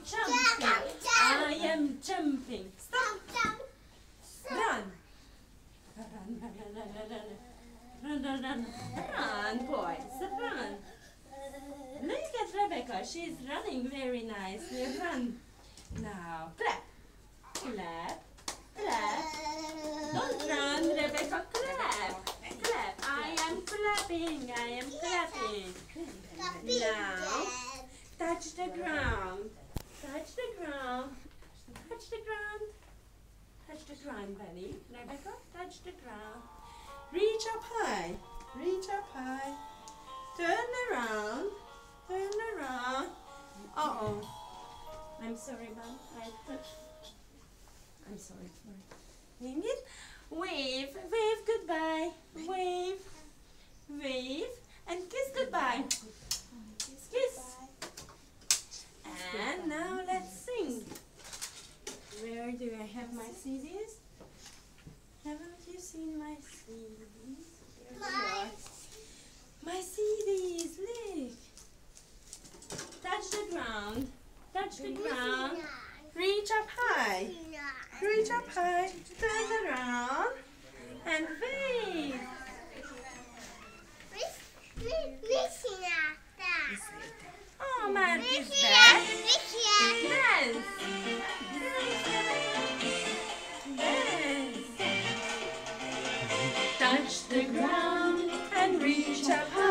jumping. I am jumping. Stop. Run. Run, boys. Run. Look at Rebecca. She's running very nicely. Run. Now, clap. Clap. Clap. Don't run, Rebecca. Clap. Clap. I am clapping. I am clapping. Now, touch the ground. Touch the ground. Touch the ground. Touch the ground, Benny. Rebecca, touch the ground. Reach up high. Reach up high. Turn around. Turn around. Uh-oh. I'm sorry, Mom. I'm sorry. Wing it. Wave. Wave goodbye. Wave. Wave. And kiss goodbye. Kiss. And now let's sing. Where do I have my CDs? Haven't you seen my CDs? Here they are. My CDs, look. Touch the ground. Touch the ground. Reach up high. Reach up high. Turn around. And wave. Oh, man, is that? Dance. Dance. Touch the ground and reach up high.